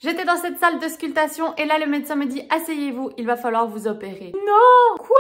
J'étais dans cette salle de sculptation et là le médecin me dit asseyez-vous, il va falloir vous opérer. Non! Quoi?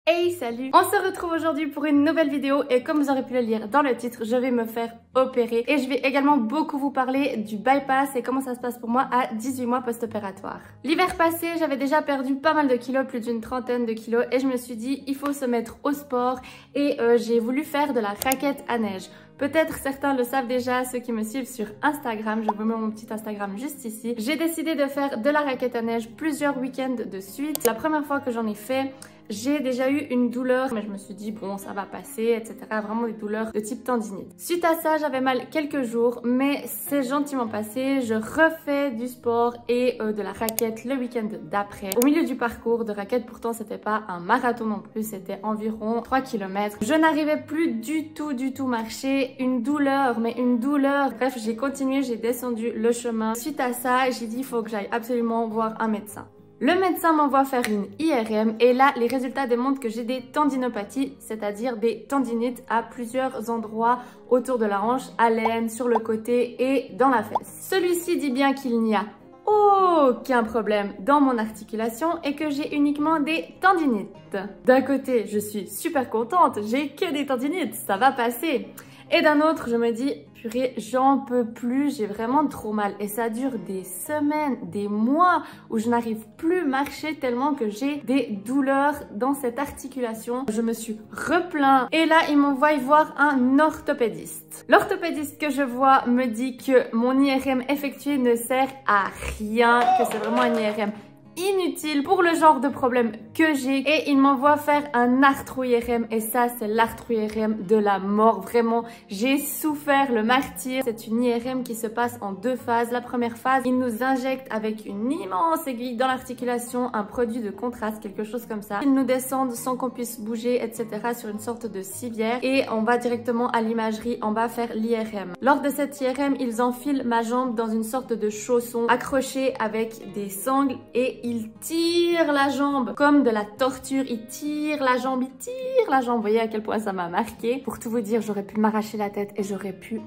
Hey salut! On se retrouve aujourd'hui pour une nouvelle vidéo et comme vous aurez pu le lire dans le titre, je vais me faire opérer et je vais également beaucoup vous parler du bypass et comment ça se passe pour moi à 18 mois post-opératoire. L'hiver passé, j'avais déjà perdu pas mal de kilos, plus d'une trentaine de kilos et je me suis dit il faut se mettre au sport et j'ai voulu faire de la raquette à neige. Peut-être certains le savent déjà, ceux qui me suivent sur Instagram, je vous mets mon petit Instagram juste ici. J'ai décidé de faire de la raquette à neige plusieurs week-ends de suite. La première fois que j'en ai fait, j'ai déjà eu une douleur, mais je me suis dit bon ça va passer, etc. Vraiment des douleurs de type tendinite. Suite à ça, j'avais mal quelques jours, mais c'est gentiment passé. Je refais du sport et de la raquette le week-end d'après. Au milieu du parcours de raquette, pourtant c'était pas un marathon non plus, c'était environ 3 km. Je n'arrivais plus du tout marcher, une douleur, mais une douleur. Bref, j'ai continué, j'ai descendu le chemin. Suite à ça, j'ai dit il faut que j'aille absolument voir un médecin. Le médecin m'envoie faire une IRM et là, les résultats démontrent que j'ai des tendinopathies, c'est-à-dire des tendinites à plusieurs endroits autour de la hanche, à l'aine, sur le côté et dans la fesse. Celui-ci dit bien qu'il n'y a aucun problème dans mon articulation et que j'ai uniquement des tendinites. D'un côté, je suis super contente, j'ai que des tendinites, ça va passer. Et d'un autre, je me dis, purée, j'en peux plus, j'ai vraiment trop mal. Et ça dure des semaines, des mois où je n'arrive plus à marcher tellement que j'ai des douleurs dans cette articulation. Je me suis replaint et là, il m'envoie voir un orthopédiste. L'orthopédiste que je vois me dit que mon IRM effectué ne sert à rien, que c'est vraiment un IRM inutile pour le genre de problème que j'ai et il m'envoie faire un arthro-IRM et ça c'est l'arthro-IRM de la mort. Vraiment, j'ai souffert le martyre. C'est une IRM qui se passe en deux phases. La première phase, il nous injecte avec une immense aiguille dans l'articulation un produit de contraste, quelque chose comme ça. Ils nous descendent sans qu'on puisse bouger, etc. sur une sorte de civière et on va directement à l'imagerie en bas faire l'IRM. Lors de cette IRM, ils enfilent ma jambe dans une sorte de chausson accroché avec des sangles et il tire la jambe comme de la torture, il tire la jambe, Vous voyez à quel point ça m'a marqué. Pour tout vous dire, j'aurais pu m'arracher la tête et j'aurais pu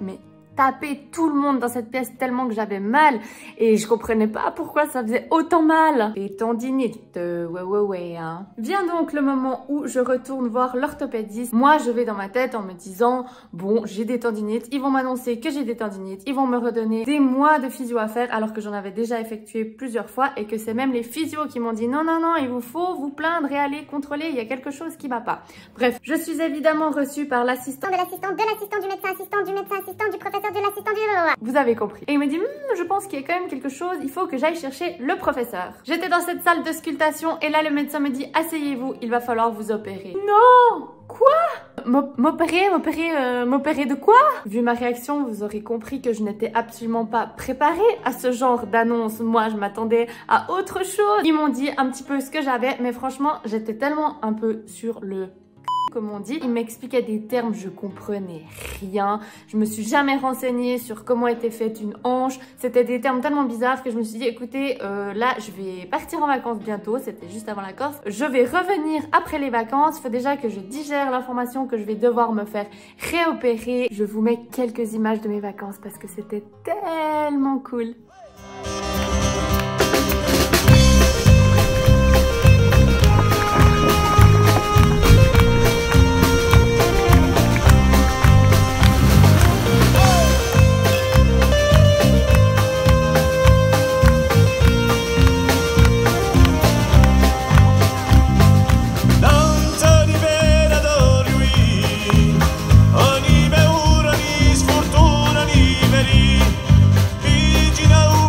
taper tout le monde dans cette pièce tellement que j'avais mal et je comprenais pas pourquoi ça faisait autant mal. Les tendinites, ouais, hein. Vient donc le moment où je retourne voir l'orthopédiste. Moi, je vais dans ma tête en me disant, bon, j'ai des tendinites, ils vont m'annoncer que j'ai des tendinites, ils vont me redonner des mois de physio à faire alors que j'en avais déjà effectué plusieurs fois et que c'est même les physios qui m'ont dit non, il vous faut vous plaindre et aller contrôler, il y a quelque chose qui va pas. Bref, je suis évidemment reçue par l'assistant de l'assistant du médecin assistant du professeur de l'assistant du... Vous avez compris. Et il me dit, je pense qu'il y a quand même quelque chose, il faut que j'aille chercher le professeur. J'étais dans cette salle de sculptation et là le médecin me dit, asseyez-vous, il va falloir vous opérer. Non! Quoi? M'opérer de quoi? Vu ma réaction, vous aurez compris que je n'étais absolument pas préparée à ce genre d'annonce. Moi, je m'attendais à autre chose. Ils m'ont dit un petit peu ce que j'avais, mais franchement, j'étais tellement un peu sur le... comme on dit, il m'expliquait des termes, je comprenais rien. Je me suis jamais renseignée sur comment était faite une hanche. C'était des termes tellement bizarres que je me suis dit, écoutez, là, je vais partir en vacances bientôt. C'était juste avant la Corse. Je vais revenir après les vacances. Il faut déjà que je digère l'information que je vais devoir me faire réopérer. Je vous mets quelques images de mes vacances parce que c'était tellement cool. Vigina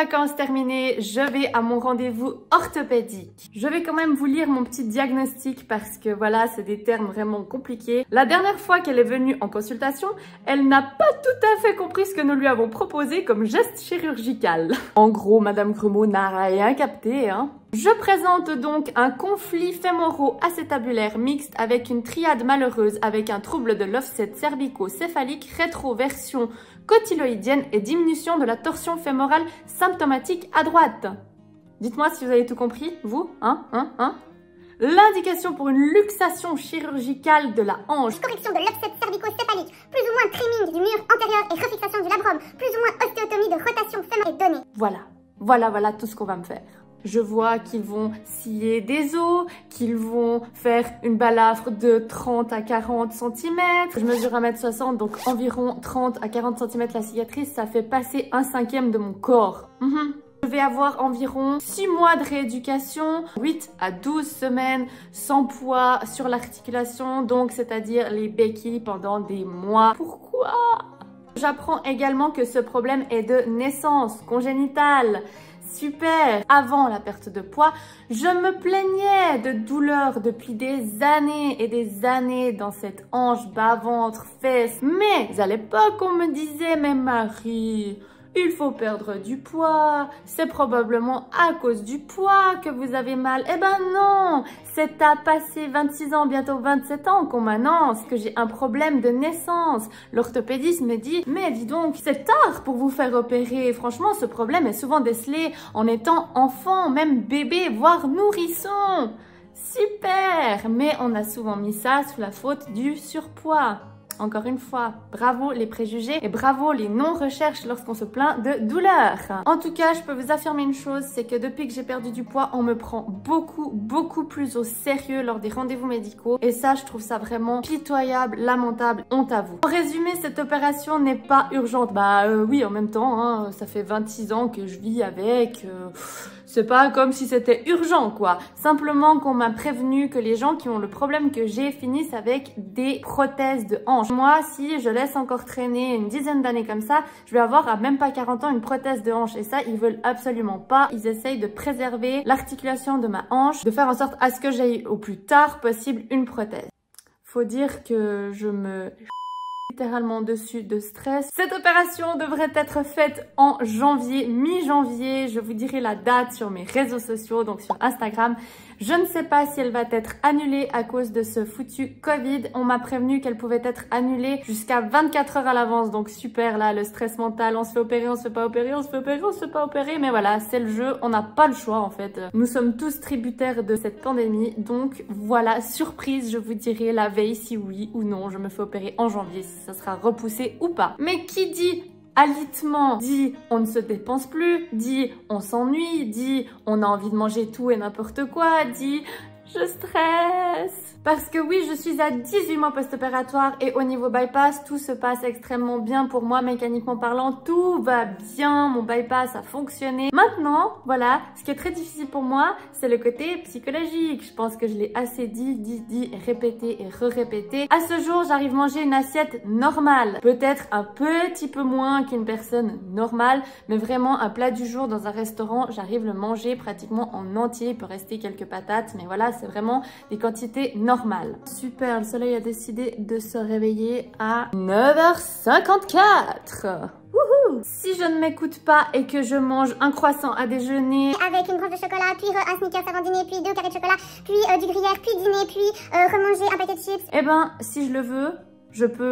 vacances terminées, je vais à mon rendez-vous orthopédique. Je vais quand même vous lire mon petit diagnostic parce que voilà, c'est des termes vraiment compliqués. La dernière fois qu'elle est venue en consultation, elle n'a pas tout à fait compris ce que nous lui avons proposé comme geste chirurgical. En gros, Madame Grumeau n'a rien capté, hein. Je présente donc un conflit fémoro-acétabulaire mixte avec une triade malheureuse avec un trouble de l'offset cervico-céphalique, rétroversion cotyloïdienne et diminution de la torsion fémorale symptomatique à droite. Dites-moi si vous avez tout compris, vous, L'indication pour une luxation chirurgicale de la hanche. Correction de l'offset cervico-céphalique, plus ou moins trimming du mur antérieur et refixation du labrum, plus ou moins ostéotomie de rotation fémorale est donnée. Voilà tout ce qu'on va me faire. Je vois qu'ils vont scier des os, qu'ils vont faire une balafre de 30 à 40 cm. Je mesure 1,60 m, donc environ 30 à 40 cm la cicatrice, ça fait passer 1/5 de mon corps. Je vais avoir environ 6 mois de rééducation, 8 à 12 semaines sans poids sur l'articulation, donc c'est-à-dire les béquilles pendant des mois. Pourquoi ? J'apprends également que ce problème est de naissance, congénitale. Super! Avant la perte de poids, je me plaignais de douleurs depuis des années et des années dans cette hanche, bas, ventre, fesses. Mais à l'époque, on me disait, mais Marie, il faut perdre du poids, c'est probablement à cause du poids que vous avez mal. Eh ben non, c'est à passer 26 ans, bientôt 27 ans qu'on m'annonce que j'ai un problème de naissance. L'orthopédiste me dit, mais dis donc, c'est tard pour vous faire opérer. Franchement, ce problème est souvent décelé en étant enfant, même bébé, voire nourrisson. Super! Mais on a souvent mis ça sous la faute du surpoids. Encore une fois, bravo les préjugés et bravo les non-recherches lorsqu'on se plaint de douleur. En tout cas, je peux vous affirmer une chose, c'est que depuis que j'ai perdu du poids, on me prend beaucoup plus au sérieux lors des rendez-vous médicaux. Et ça, je trouve ça vraiment pitoyable, lamentable, honte à vous. En résumé, cette opération n'est pas urgente. Oui, en même temps, hein, ça fait 26 ans que je vis avec... C'est pas comme si c'était urgent, quoi. Simplement qu'on m'a prévenu que les gens qui ont le problème que j'ai finissent avec des prothèses de hanche. Moi, si je laisse encore traîner une dizaine d'années comme ça, je vais avoir à même pas 40 ans une prothèse de hanche. Et ça, ils veulent absolument pas. Ils essayent de préserver l'articulation de ma hanche, de faire en sorte à ce que j'aie au plus tard possible une prothèse. Faut dire que je me... littéralement dessus de stress. Cette opération devrait être faite en janvier, mi-janvier. Je vous dirai la date sur mes réseaux sociaux, donc sur Instagram. Je ne sais pas si elle va être annulée à cause de ce foutu Covid. On m'a prévenu qu'elle pouvait être annulée jusqu'à 24 heures à l'avance. Donc super là, le stress mental, on se fait opérer, on se fait pas opérer, on se fait opérer, on se fait pas opérer. Mais voilà, c'est le jeu, on n'a pas le choix en fait. Nous sommes tous tributaires de cette pandémie. Donc voilà, surprise, je vous dirai la veille si oui ou non je me fais opérer en janvier, si ça sera repoussé ou pas. Mais qui dit alitement dit on ne se dépense plus, dit on s'ennuie, dit on a envie de manger tout et n'importe quoi, dit je stresse. Parce que oui, je suis à 18 mois post-opératoire et au niveau bypass, tout se passe extrêmement bien pour moi, mécaniquement parlant, tout va bien, mon bypass a fonctionné. Maintenant, voilà, ce qui est très difficile pour moi, c'est le côté psychologique. Je pense que je l'ai assez dit, répété et re-répété. À ce jour, j'arrive à manger une assiette normale. Peut-être un petit peu moins qu'une personne normale, mais vraiment un plat du jour dans un restaurant, j'arrive à le manger pratiquement en entier. Il peut rester quelques patates, mais voilà, c'est vraiment des quantités normales. Super, le soleil a décidé de se réveiller à 9h54. Wouhou! Si je ne m'écoute pas et que je mange un croissant à déjeuner avec une branche de chocolat, puis un Snickers avant dîner, puis 2 carrés de chocolat, puis du gruyère, puis dîner, puis remanger un paquet de chips. Eh ben, si je le veux,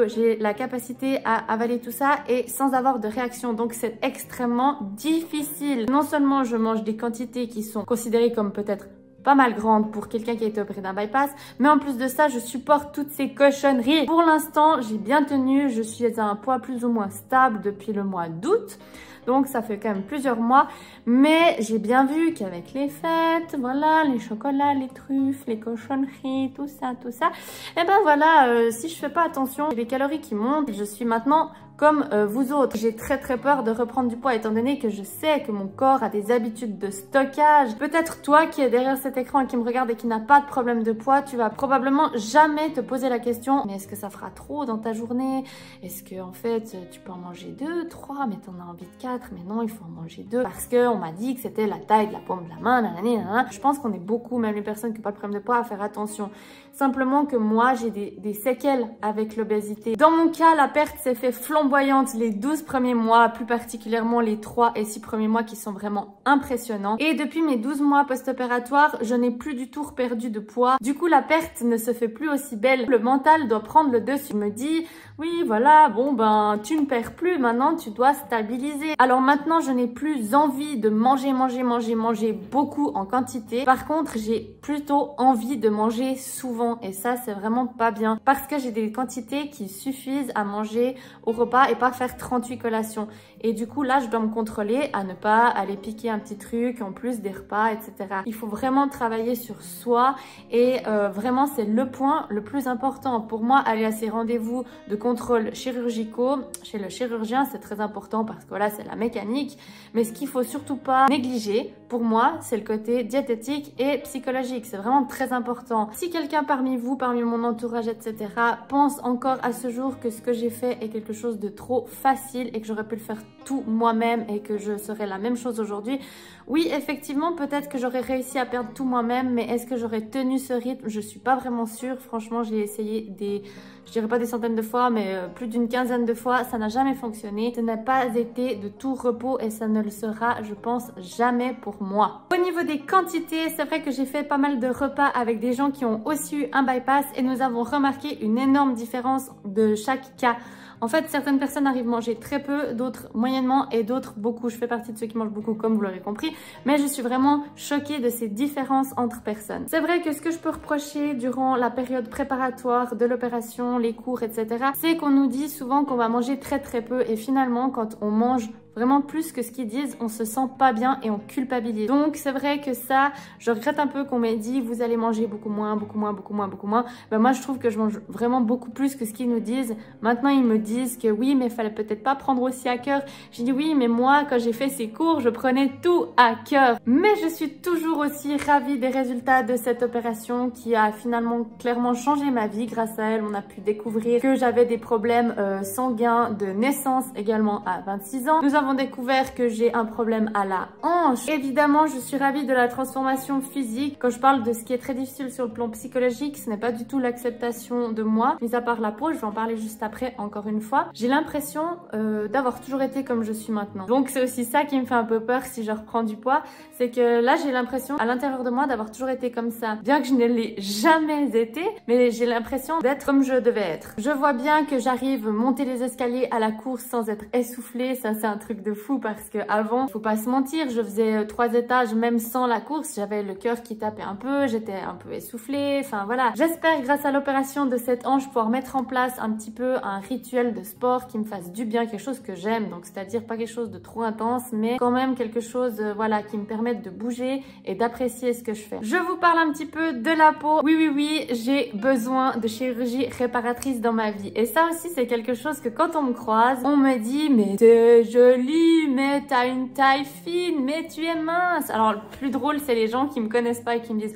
j'ai la capacité à avaler tout ça et sans avoir de réaction. Donc c'est extrêmement difficile. Non seulement je mange des quantités qui sont considérées comme peut-être pas mal grande pour quelqu'un qui a été opéré d'un bypass, mais en plus de ça, je supporte toutes ces cochonneries. Pour l'instant, j'ai bien tenu, je suis à un poids plus ou moins stable depuis le mois d'août. Donc ça fait quand même plusieurs mois, mais j'ai bien vu qu'avec les fêtes, voilà, les chocolats, les truffes, les cochonneries, tout ça, et ben voilà, si je fais pas attention, j'ai des calories qui montent. Je suis maintenant comme vous autres. J'ai très peur de reprendre du poids étant donné que je sais que mon corps a des habitudes de stockage. Peut-être toi qui es derrière cet écran et qui me regarde et qui n'a pas de problème de poids, tu vas probablement jamais te poser la question, mais est-ce que ça fera trop dans ta journée? Est-ce que en fait tu peux en manger 2, 3, mais t'en as envie de 4, mais non, il faut en manger 2 parce qu'on m'a dit que c'était la taille de la paume de la main, nanani, nanana. Je pense qu'on est beaucoup, même les personnes qui n'ont pas de problème de poids, à faire attention. Simplement que moi, j'ai des séquelles avec l'obésité. Dans mon cas, la perte s'est fait flamboyante les 12 premiers mois, plus particulièrement les 3 et 6 premiers mois qui sont vraiment impressionnants. Et depuis mes 12 mois post-opératoires, je n'ai plus du tout perdu de poids. Du coup, la perte ne se fait plus aussi belle. Le mental doit prendre le dessus. Je me dis, oui, voilà, bon, ben, tu ne perds plus. Maintenant, tu dois stabiliser. Alors maintenant, je n'ai plus envie de manger beaucoup en quantité. Par contre, j'ai plutôt envie de manger souvent. Et ça, c'est vraiment pas bien. Parce que j'ai des quantités qui suffisent à manger au repas et pas faire 38 collations. Et du coup, là, je dois me contrôler à ne pas aller piquer un petit truc en plus des repas, etc. Il faut vraiment travailler sur soi et vraiment, c'est le point le plus important. Pour moi, aller à ces rendez-vous de contrôle chirurgicaux chez le chirurgien, c'est très important parce que voilà, c'est la mécanique. Mais ce qu'il faut surtout pas négliger, pour moi, c'est le côté diététique et psychologique. C'est vraiment très important. Si quelqu'un parmi vous, parmi mon entourage, etc., pense encore à ce jour que ce que j'ai fait est quelque chose de trop facile et que j'aurais pu le faire tout moi-même et que je serais la même chose aujourd'hui, oui, effectivement, peut-être que j'aurais réussi à perdre tout moi-même, mais est-ce que j'aurais tenu ce rythme? Je suis pas vraiment sûre. Franchement, j'ai essayé je dirais pas des centaines de fois, mais plus d'une quinzaine de fois, ça n'a jamais fonctionné. Ce n'a pas été de tout repos et ça ne le sera, je pense, jamais pour moi. Au niveau des quantités, c'est vrai que j'ai fait pas mal de repas avec des gens qui ont aussi eu un bypass et nous avons remarqué une énorme différence de chaque cas. En fait, certaines personnes arrivent à manger très peu, d'autres moyennement et d'autres beaucoup. Je fais partie de ceux qui mangent beaucoup, comme vous l'aurez compris. Mais je suis vraiment choquée de ces différences entre personnes. C'est vrai que ce que je peux reprocher durant la période préparatoire de l'opération, les cours, etc., c'est qu'on nous dit souvent qu'on va manger très peu. Et finalement, quand on mange vraiment plus que ce qu'ils disent, on se sent pas bien et on culpabilise. Donc c'est vrai que ça, je regrette un peu qu'on m'ait dit vous allez manger beaucoup moins. Ben moi je trouve que je mange vraiment beaucoup plus que ce qu'ils nous disent. Maintenant ils me disent que oui mais il fallait peut-être pas prendre aussi à cœur. J'ai dit oui mais moi quand j'ai fait ces cours je prenais tout à cœur. Mais je suis toujours aussi ravie des résultats de cette opération qui a finalement clairement changé ma vie. Grâce à elle on a pu découvrir que j'avais des problèmes sanguins de naissance également à 26 ans. Nous avons découvert que j'ai un problème à la hanche. Évidemment, je suis ravie de la transformation physique. Quand je parle de ce qui est très difficile sur le plan psychologique, ce n'est pas du tout l'acceptation de moi, mis à part la peau, je vais en parler juste après, encore une fois. J'ai l'impression d'avoir toujours été comme je suis maintenant. Donc c'est aussi ça qui me fait un peu peur si je reprends du poids, c'est que là j'ai l'impression à l'intérieur de moi d'avoir toujours été comme ça. Bien que je ne l'ai jamais été, mais j'ai l'impression d'être comme je devais être. Je vois bien que j'arrive à monter les escaliers à la course sans être essoufflée, ça c'est un truc de fou parce que avant, faut pas se mentir, je faisais 3 étages même sans la course, j'avais le cœur qui tapait un peu, j'étais un peu essoufflée, enfin voilà. J'espère grâce à l'opération de cette hanche pouvoir mettre en place un petit peu un rituel de sport qui me fasse du bien, quelque chose que j'aime, donc c'est-à-dire pas quelque chose de trop intense, mais quand même quelque chose voilà qui me permette de bouger et d'apprécier ce que je fais. Je vous parle un petit peu de la peau. Oui, j'ai besoin de chirurgie réparatrice dans ma vie et ça aussi c'est quelque chose que quand on me croise, on me dit mais t'es jolie, mais t'as une taille fine, mais tu es mince. Alors le plus drôle c'est les gens qui me connaissent pas et qui me disent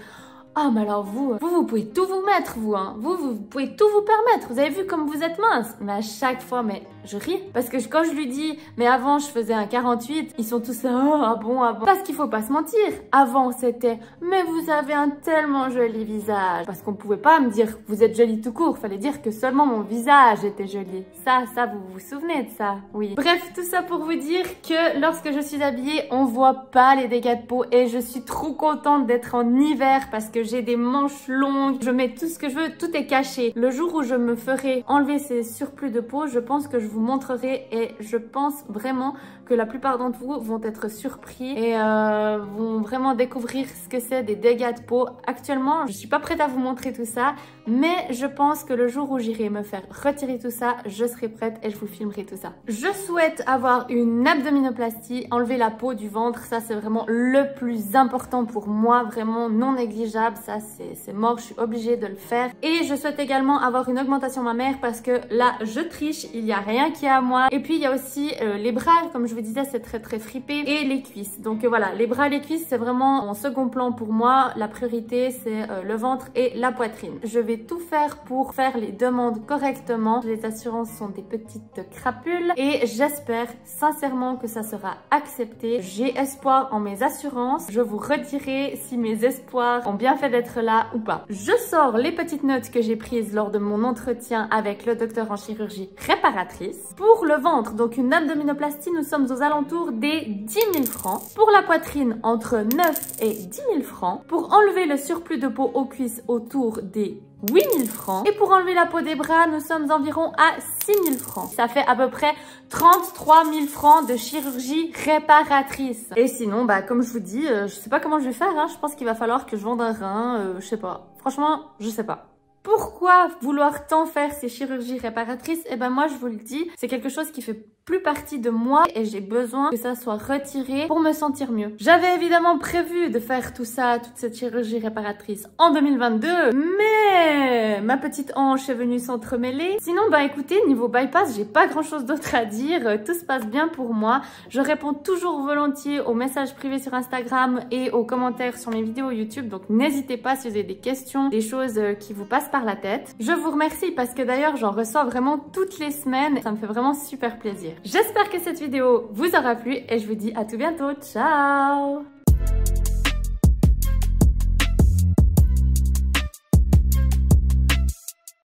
ah mais alors vous pouvez tout vous mettre vous hein, vous pouvez tout vous permettre, vous avez vu comme vous êtes mince. Mais à chaque fois mais je ris parce que quand je lui dis mais avant je faisais un 48, ils sont tous ah bon. Parce qu'il faut pas se mentir, avant c'était mais vous avez un tellement joli visage, parce qu'on pouvait pas me dire vous êtes jolie tout court, fallait dire que seulement mon visage était joli. Ça vous vous souvenez de ça? Oui. Bref, tout ça pour vous dire que lorsque je suis habillée on voit pas les dégâts de peau et je suis trop contente d'être en hiver parce que j'ai des manches longues, je mets tout ce que je veux, tout est caché. Le jour où je me ferai enlever ces surplus de peau, je pense que je vous montrerai et je pense vraiment que la plupart d'entre vous vont être surpris et vont vraiment découvrir ce que c'est des dégâts de peau. Actuellement, je suis pas prête à vous montrer tout ça, mais je pense que le jour où j'irai me faire retirer tout ça, je serai prête et je vous filmerai tout ça. Je souhaite avoir une abdominoplastie, enlever la peau du ventre, ça c'est vraiment le plus important pour moi, vraiment non négligeable. inévitable, ça c'est mort, je suis obligée de le faire. Et je souhaite également avoir une augmentation mammaire parce que là je triche, il n'y a rien qui est à moi. Et puis il y a aussi les bras, comme je vous disais, c'est très fripé, et les cuisses. Donc voilà, les bras et les cuisses c'est vraiment en second plan pour moi. La priorité c'est le ventre et la poitrine. Je vais tout faire pour faire les demandes correctement. Les assurances sont des petites crapules et j'espère sincèrement que ça sera accepté. J'ai espoir en mes assurances. Je vous redirai si mes espoirs ont bien fait d'être là ou pas. Je sors les petites notes que j'ai prises lors de mon entretien avec le docteur en chirurgie réparatrice. Pour le ventre, donc une abdominoplastie, nous sommes aux alentours des 10 000 francs. Pour la poitrine, entre 9 et 10 000 francs. Pour enlever le surplus de peau aux cuisses, autour des 8 000 francs. Et pour enlever la peau des bras, nous sommes environ à 6 000 francs. Ça fait à peu près 33 000 francs de chirurgie réparatrice. Et sinon, bah, comme je vous dis, je sais pas comment je vais faire, hein. Je pense qu'il va falloir que je vende un rein, je sais pas. Franchement, je sais pas. Pourquoi vouloir tant faire ces chirurgies réparatrices? Eh ben moi, je vous le dis, c'est quelque chose qui fait plus partie de moi et j'ai besoin que ça soit retiré pour me sentir mieux. J'avais évidemment prévu de faire tout ça, toute cette chirurgie réparatrice en 2022, mais ma petite hanche est venue s'entremêler. Sinon, bah écoutez, niveau bypass, j'ai pas grand chose d'autre à dire. Tout se passe bien pour moi. Je réponds toujours volontiers aux messages privés sur Instagram et aux commentaires sur mes vidéos YouTube. Donc n'hésitez pas si vous avez des questions, des choses qui vous passent par la tête. Je vous remercie parce que d'ailleurs, j'en reçois vraiment toutes les semaines. Ça me fait vraiment super plaisir. J'espère que cette vidéo vous aura plu et je vous dis à tout bientôt. Ciao!